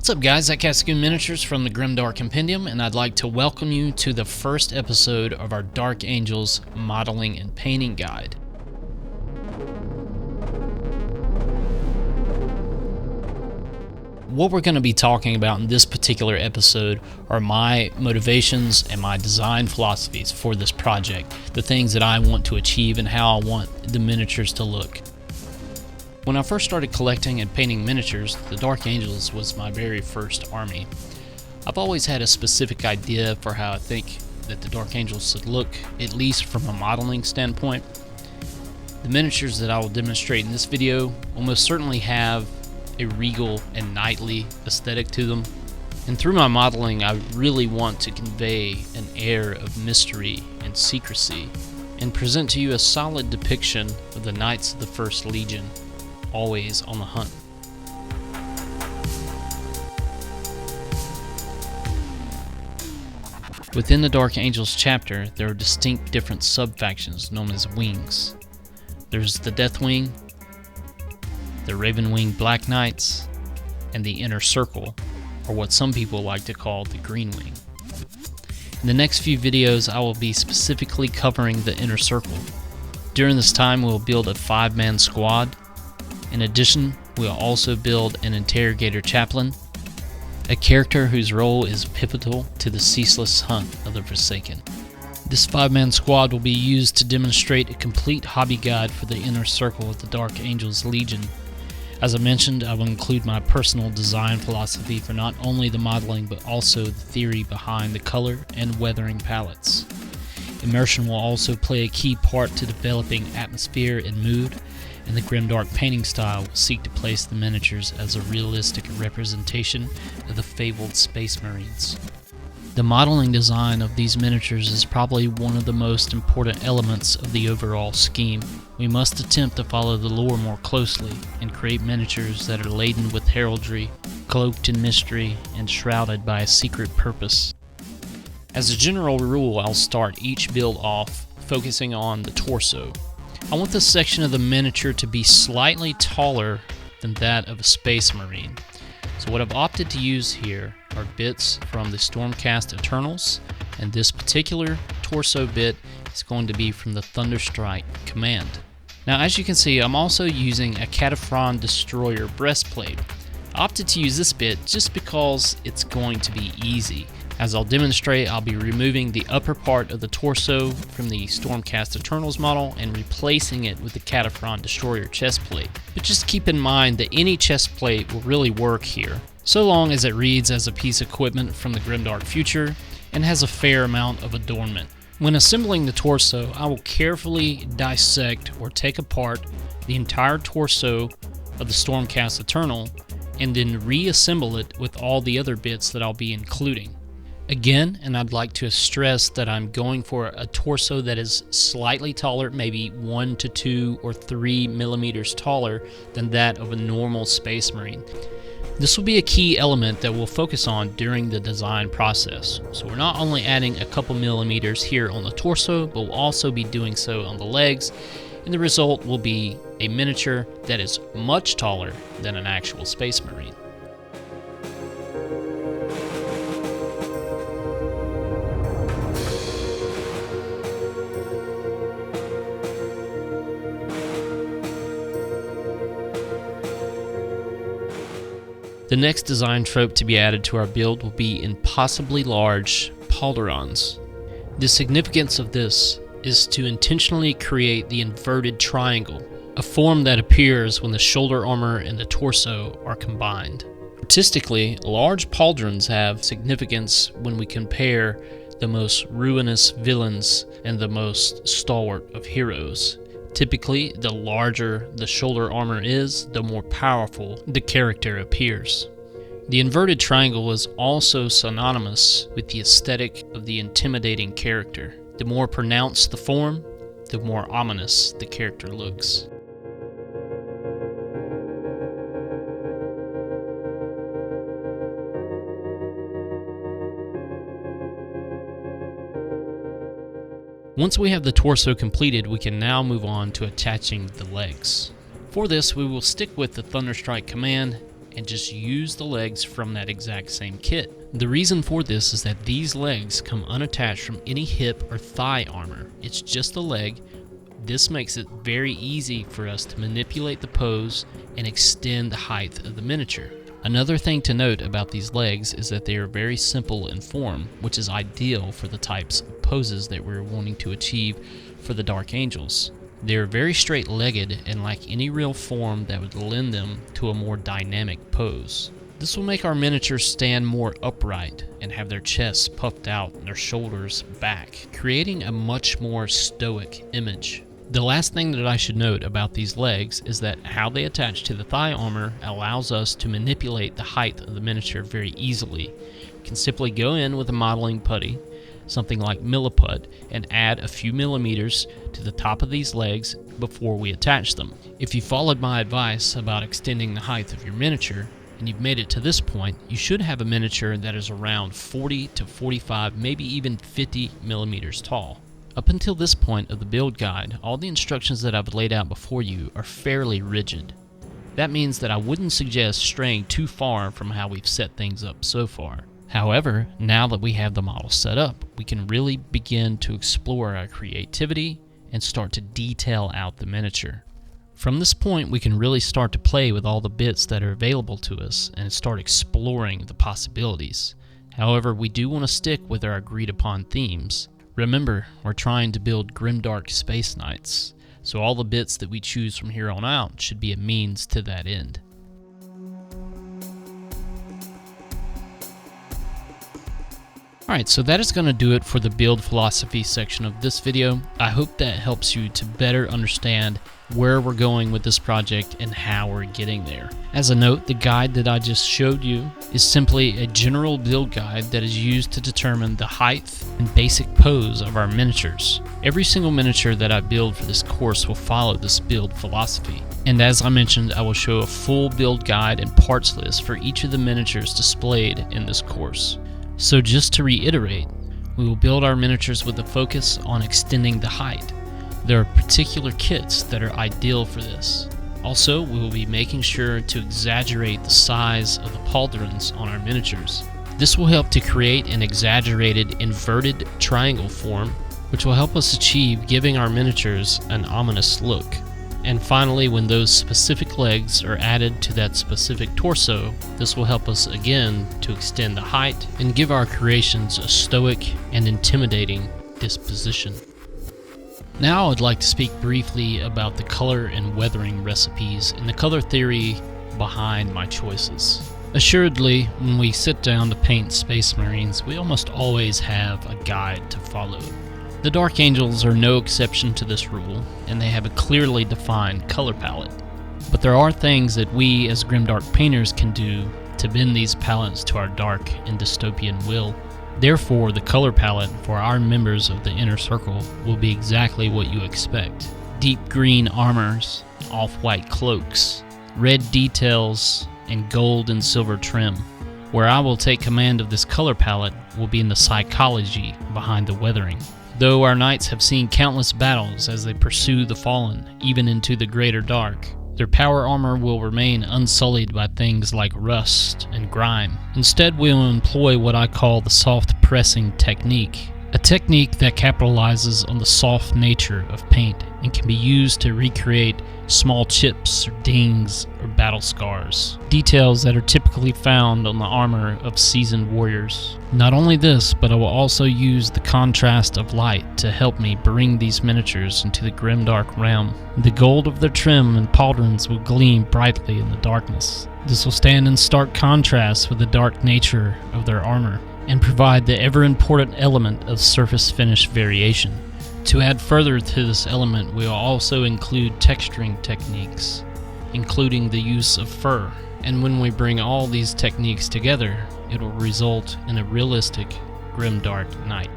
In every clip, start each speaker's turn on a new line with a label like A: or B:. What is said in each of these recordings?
A: What's up guys, Zach Cascoon Miniatures from the Grimdark Compendium, and I'd like to welcome you to the first episode of our Dark Angels Modeling and Painting Guide. What we're going to be talking about in this particular episode are my motivations and my design philosophies for this project, the things that I want to achieve and how I want the miniatures to look. When I first started collecting and painting miniatures, the Dark Angels was my very first army. I've always had a specific idea for how I think that the Dark Angels should look, at least from a modeling standpoint. The miniatures that I will demonstrate in this video almost certainly have a regal and knightly aesthetic to them, and through my modeling I really want to convey an air of mystery and secrecy and present to you a solid depiction of the Knights of the First Legion, always on the hunt. Within the Dark Angels chapter, there are distinct different sub-factions known as wings. There's the Death Wing, the Raven Wing Black Knights, and the Inner Circle, or what some people like to call the Green Wing. In the next few videos, I will be specifically covering the Inner Circle. During this time, we'll build a 5-man squad. In addition, we'll also build an Interrogator Chaplain, a character whose role is pivotal to the ceaseless hunt of the Forsaken. This 5-man squad will be used to demonstrate a complete hobby guide for the Inner Circle of the Dark Angels Legion. As I mentioned, I will include my personal design philosophy for not only the modeling but also the theory behind the color and weathering palettes. Immersion will also play a key part to developing atmosphere and mood, and the Grimdark painting style will seek to place the miniatures as a realistic representation of the fabled Space Marines. The modeling design of these miniatures is probably one of the most important elements of the overall scheme. We must attempt to follow the lore more closely and create miniatures that are laden with heraldry, cloaked in mystery, and shrouded by a secret purpose. As a general rule, I'll start each build off focusing on the torso. I want this section of the miniature to be slightly taller than that of a Space Marine. So what I've opted to use here are bits from the Stormcast Eternals, and this particular torso bit is going to be from the Thunderstrike Command. Now as you can see, I'm also using a Cataphren Destroyer breastplate. I opted to use this bit just because it's going to be easy. As I'll demonstrate, I'll be removing the upper part of the torso from the Stormcast Eternals model and replacing it with the Cataphren Destroyer chest plate. But just keep in mind that any chest plate will really work here, so long as it reads as a piece of equipment from the Grimdark future and has a fair amount of adornment. When assembling the torso, I will carefully dissect or take apart the entire torso of the Stormcast Eternal and then reassemble it with all the other bits that I'll be including. Again, and I'd like to stress that I'm going for a torso that is slightly taller, maybe 1 to 2 or 3 millimeters taller than that of a normal Space Marine. This will be a key element that we'll focus on during the design process. So we're not only adding a couple millimeters here on the torso, but we'll also be doing so on the legs, and the result will be a miniature that is much taller than an actual Space Marine. The next design trope to be added to our build will be impossibly large pauldrons. The significance of this is to intentionally create the inverted triangle, a form that appears when the shoulder armor and the torso are combined. Artistically, large pauldrons have significance when we compare the most ruinous villains and the most stalwart of heroes. Typically, the larger the shoulder armor is, the more powerful the character appears. The inverted triangle is also synonymous with the aesthetic of the intimidating character. The more pronounced the form, the more ominous the character looks. Once we have the torso completed, we can now move on to attaching the legs. For this, we will stick with the Thunderstrike Command and just use the legs from that exact same kit. The reason for this is that these legs come unattached from any hip or thigh armor. It's just the leg. This makes it very easy for us to manipulate the pose and extend the height of the miniature. Another thing to note about these legs is that they are very simple in form, which is ideal for the types of poses that we're wanting to achieve for the Dark Angels. They are very straight-legged and lack any real form that would lend them to a more dynamic pose. This will make our miniatures stand more upright and have their chests puffed out and their shoulders back, creating a much more stoic image. The last thing that I should note about these legs is that how they attach to the thigh armor allows us to manipulate the height of the miniature very easily. You can simply go in with a modeling putty, something like milliput, and add a few millimeters to the top of these legs before we attach them. If you followed my advice about extending the height of your miniature, and you've made it to this point, you should have a miniature that is around 40 to 45, maybe even 50 millimeters tall. Up until this point of the build guide, all the instructions that I've laid out before you are fairly rigid. That means that I wouldn't suggest straying too far from how we've set things up so far. However, now that we have the model set up, we can really begin to explore our creativity and start to detail out the miniature. From this point, we can really start to play with all the bits that are available to us and start exploring the possibilities. However, we do want to stick with our agreed upon themes. Remember, we're trying to build Grimdark Space Knights, so all the bits that we choose from here on out should be a means to that end. Alright, so that is going to do it for the build philosophy section of this video. I hope that helps you to better understand where we're going with this project and how we're getting there. As a note, the guide that I just showed you is simply a general build guide that is used to determine the height and basic pose of our miniatures. Every single miniature that I build for this course will follow this build philosophy. And as I mentioned, I will show a full build guide and parts list for each of the miniatures displayed in this course. So just to reiterate, we will build our miniatures with a focus on extending the height. There are particular kits that are ideal for this. Also, we will be making sure to exaggerate the size of the pauldrons on our miniatures. This will help to create an exaggerated inverted triangle form, which will help us achieve giving our miniatures an ominous look. And finally, when those specific legs are added to that specific torso, this will help us again to extend the height and give our creations a stoic and intimidating disposition. Now I'd like to speak briefly about the color and weathering recipes and the color theory behind my choices. Assuredly, when we sit down to paint Space Marines, we almost always have a guide to follow. The Dark Angels are no exception to this rule, and they have a clearly defined color palette. But there are things that we as Grimdark painters can do to bend these palettes to our dark and dystopian will. Therefore, the color palette for our members of the Inner Circle will be exactly what you expect. Deep green armors, off-white cloaks, red details, and gold and silver trim. Where I will take command of this color palette will be in the psychology behind the weathering. Though our knights have seen countless battles as they pursue the fallen, even into the greater dark, their power armor will remain unsullied by things like rust and grime. Instead, we will employ what I call the soft pressing technique, a technique that capitalizes on the soft nature of paint and can be used to recreate small chips or dings or battle scars, details that are typically found on the armor of seasoned warriors. Not only this, but I will also use the contrast of light to help me bring these miniatures into the grimdark realm. The gold of their trim and pauldrons will gleam brightly in the darkness. This will stand in stark contrast with the dark nature of their armor and provide the ever-important element of surface finish variation. To add further to this element, we will also include texturing techniques, including the use of fur. And when we bring all these techniques together, it will result in a realistic Grimdark Knight.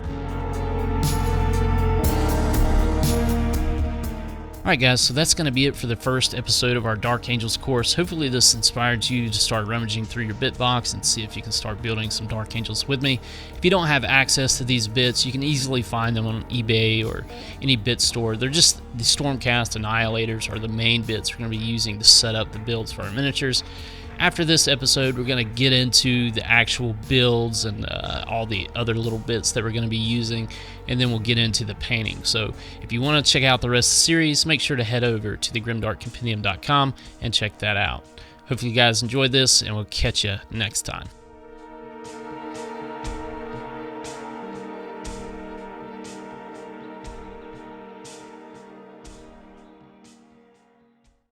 A: Alright guys, so that's going to be it for the first episode of our Dark Angels course. Hopefully this inspired you to start rummaging through your bit box and see if you can start building some Dark Angels with me. If you don't have access to these bits, you can easily find them on eBay or any bit store. They're just the Stormcast Annihilators are the main bits we're going to be using to set up the builds for our miniatures. After this episode, we're going to get into the actual builds and all the other little bits that we're going to be using, and then we'll get into the painting. So if you want to check out the rest of the series, make sure to head over to the grimdarkcompendium.com and check that out. Hopefully you guys enjoyed this, and we'll catch you next time.